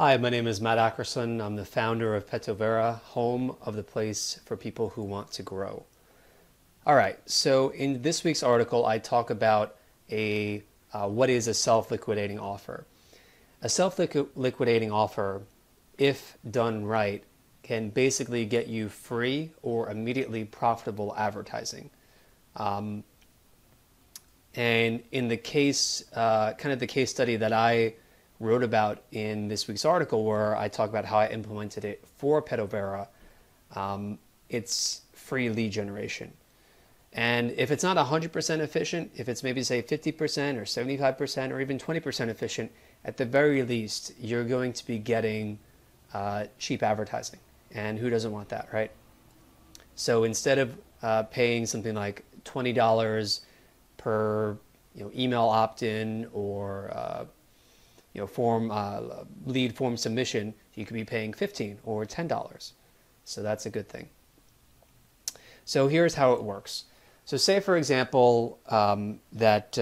Hi, my name is Matt Ackerson. I'm the founder of Petovera, home of the place for people who want to grow. All right, so in this week's article, I talk about what is a self-liquidating offer. A self-liquidating offer, if done right, can basically get you free or immediately profitable advertising. And in the case, kind of the case study that I wrote about in this week's article, where I talk about how I implemented it for Petovera, it's free lead generation. And if it's not 100% efficient, if it's maybe say 50% or 75% or even 20% efficient, at the very least, you're going to be getting cheap advertising. And who doesn't want that, right? So instead of paying something like $20 per email opt-in or lead form submission, you could be paying $15 or $10. So that's a good thing. So here's how it works. So say, for example, that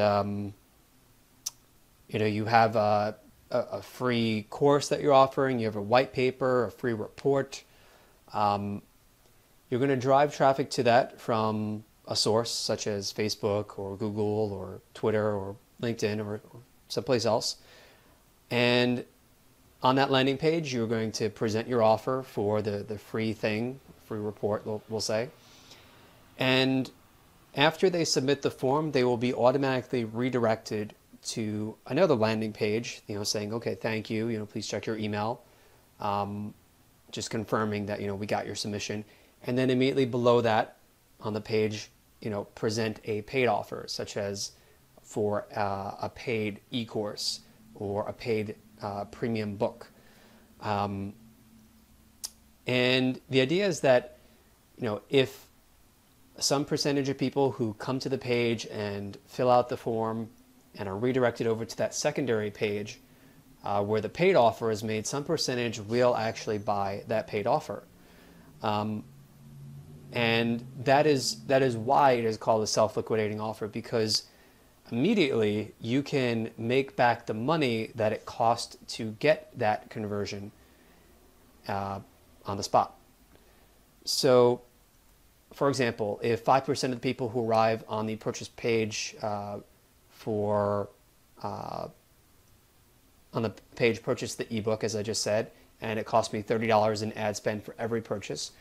you have a free course that you're offering, you have a white paper, a free report. You're going to drive traffic to that from a source such as Facebook or Google or Twitter or LinkedIn or someplace else. And on that landing page, you're going to present your offer for the free thing, free report, we'll say. And after they submit the form, they will be automatically redirected to another landing page, saying, okay, thank you, please check your email, just confirming that, we got your submission. And then immediately below that on the page, present a paid offer, such as for a paid e-course or a paid premium book. And the idea is that, if some percentage of people who come to the page and fill out the form and are redirected over to that secondary page where the paid offer is made, some percentage will actually buy that paid offer. And that is why it is called a self-liquidating offer, because immediately you can make back the money that it cost to get that conversion on the spot. So, for example, if 5% of the people who arrive on the purchase page on the page purchase the ebook, as I just said, and it cost me $30 in ad spend for every purchase,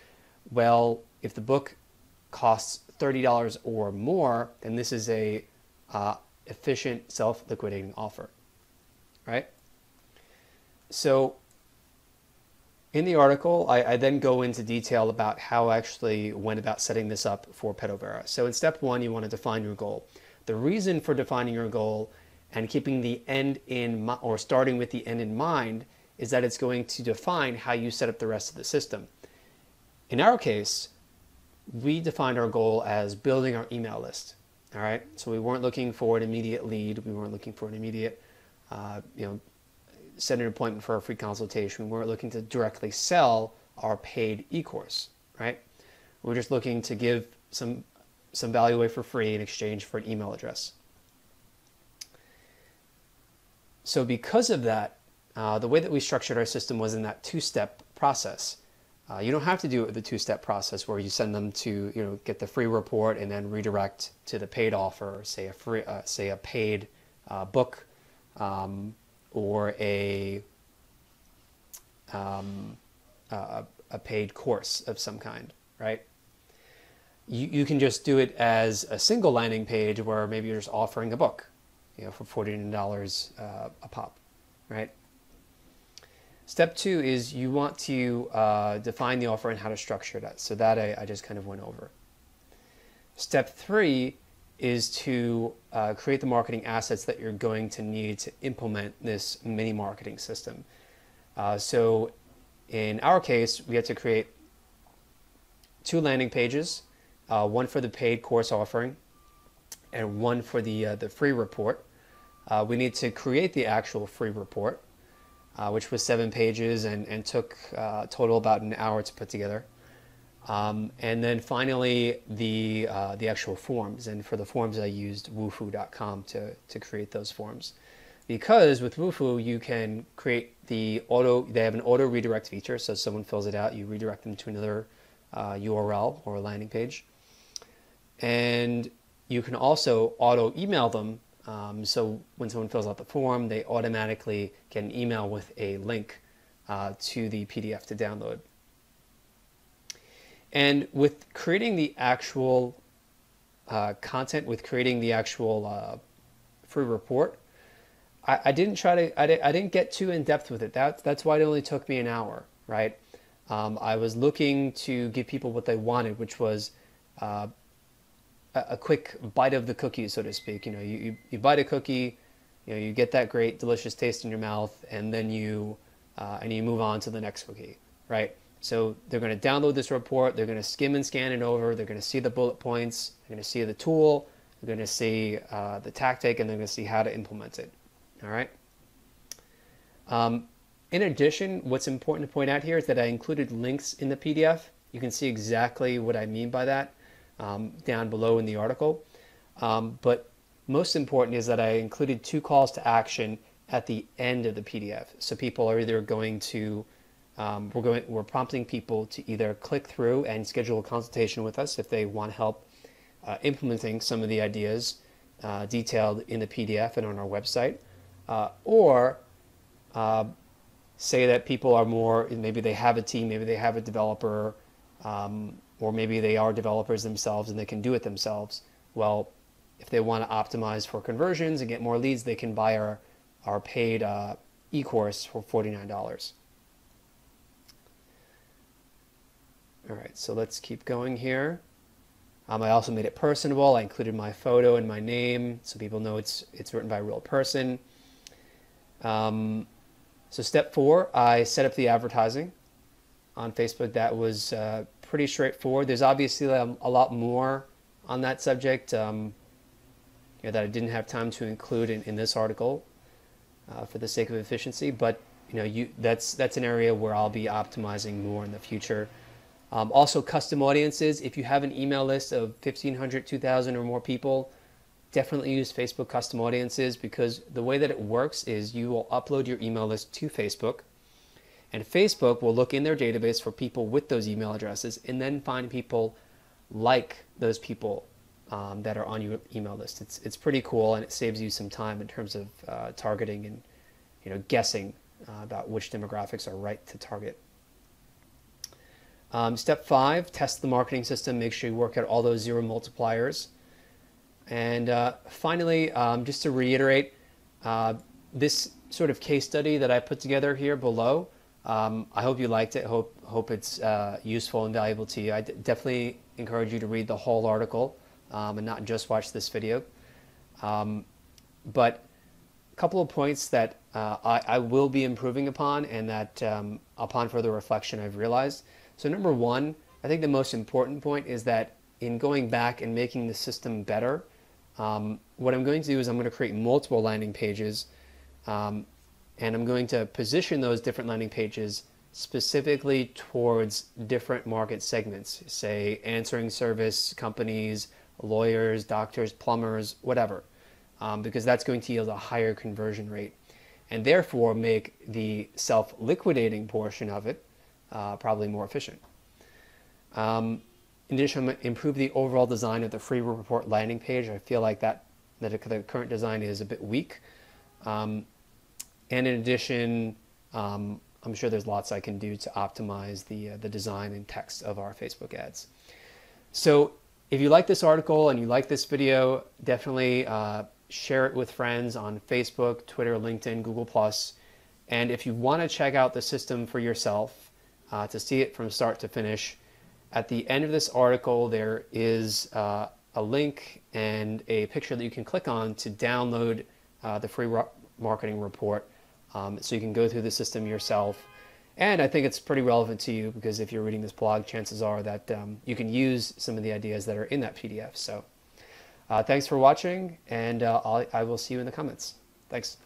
well, if the book costs $30 or more, then this is a efficient self-liquidating offer, right? So in the article, I then go into detail about how I actually went about setting this up for Petovera. So in step one, you want to define your goal. The reason for defining your goal and keeping the end or starting with the end in mind is that it's going to define how you set up the rest of the system. In our case, we defined our goal as building our email list. All right, so we weren't looking for an immediate lead. We weren't looking for an immediate, set an appointment for a free consultation. We weren't looking to directly sell our paid e-course, right? We're just looking to give some value away for free in exchange for an email address. So because of that, the way that we structured our system was in that two-step process. You don't have to do it with the two-step process where you send them to get the free report and then redirect to the paid offer, say a paid book or a paid course of some kind, right? You can just do it as a single landing page where maybe you're just offering a book, for $49 a pop, right? Step two is you want to define the offer and how to structure that. So that I just kind of went over. Step three is to create the marketing assets that you're going to need to implement this mini marketing system. So in our case, we had to create 2 landing pages, one for the paid course offering and one for the free report. We need to create the actual free report, which was 7 pages and took total about an hour to put together. And then finally, the actual forms. And for the forms, I used woofu.com to create those forms. because with Wufoo you can create they have an auto redirect feature, so someone fills it out, you redirect them to another URL or a landing page. And you can also auto email them, so when someone fills out the form, they automatically get an email with a link to the PDF to download. And with creating the actual content, with creating the actual free report, I didn't get too in depth with it. That's why it only took me an hour, right? I was looking to give people what they wanted, which was a quick bite of the cookie, so to speak. You bite a cookie, you get that great, delicious taste in your mouth, and then you move on to the next cookie, right? So they're going to download this report, they're going to skim and scan it over, they're going to see the bullet points, they're going to see the tool, they're going to see the tactic, and they're going to see how to implement it. All right. In addition, what's important to point out here is that I included links in the PDF. You can see exactly what I mean by that down below in the article. But most important is that I included 2 calls to action at the end of the PDF. So people are either going to, we're prompting people to either click through and schedule a consultation with us if they want help implementing some of the ideas detailed in the PDF and on our website. Or say that people are more, maybe they have a team, maybe they have a developer, or maybe they are developers themselves and they can do it themselves. Well, if they want to optimize for conversions and get more leads, they can buy our paid e-course for $49. All right, so let's keep going here. I also made it personable. I included my photo and my name so people know it's written by a real person. So step 4, I set up the advertising on Facebook. That was pretty straightforward. There's obviously a lot more on that subject that I didn't have time to include in this article for the sake of efficiency, but that's an area where I'll be optimizing more in the future. Also, custom audiences. If you have an email list of 1,500, 2,000 or more people, definitely use Facebook custom audiences, because the way that it works is you will upload your email list to Facebook, and Facebook will look in their database for people with those email addresses and then find people like those people that are on your email list. It's pretty cool, and it saves you some time in terms of targeting and guessing about which demographics are right to target. Step 5, test the marketing system. Make sure you work out all those 0 multipliers. And finally, just to reiterate, this sort of case study that I put together here below, I hope you liked it. Hope it's useful and valuable to you. I definitely encourage you to read the whole article and not just watch this video. But a couple of points that I will be improving upon, and that upon further reflection I've realized. So number 1, I think the most important point is that in going back and making the system better, what I'm going to do is I'm going to create multiple landing pages, and I'm going to position those different landing pages specifically towards different market segments, say answering service companies, lawyers, doctors, plumbers, whatever, because that's going to yield a higher conversion rate, and therefore make the self-liquidating portion of it probably more efficient. In addition, I'm going to improve the overall design of the free report landing page. I feel like that the current design is a bit weak. And in addition, I'm sure there's lots I can do to optimize the design and text of our Facebook ads. So if you like this article and you like this video, definitely share it with friends on Facebook, Twitter, LinkedIn, Google+. And if you want to check out the system for yourself, to see it from start to finish, at the end of this article, there is a link and a picture that you can click on to download the free marketing report, so you can go through the system yourself. And I think it's pretty relevant to you, because if you're reading this blog, chances are that you can use some of the ideas that are in that PDF. So thanks for watching, and I will see you in the comments. Thanks.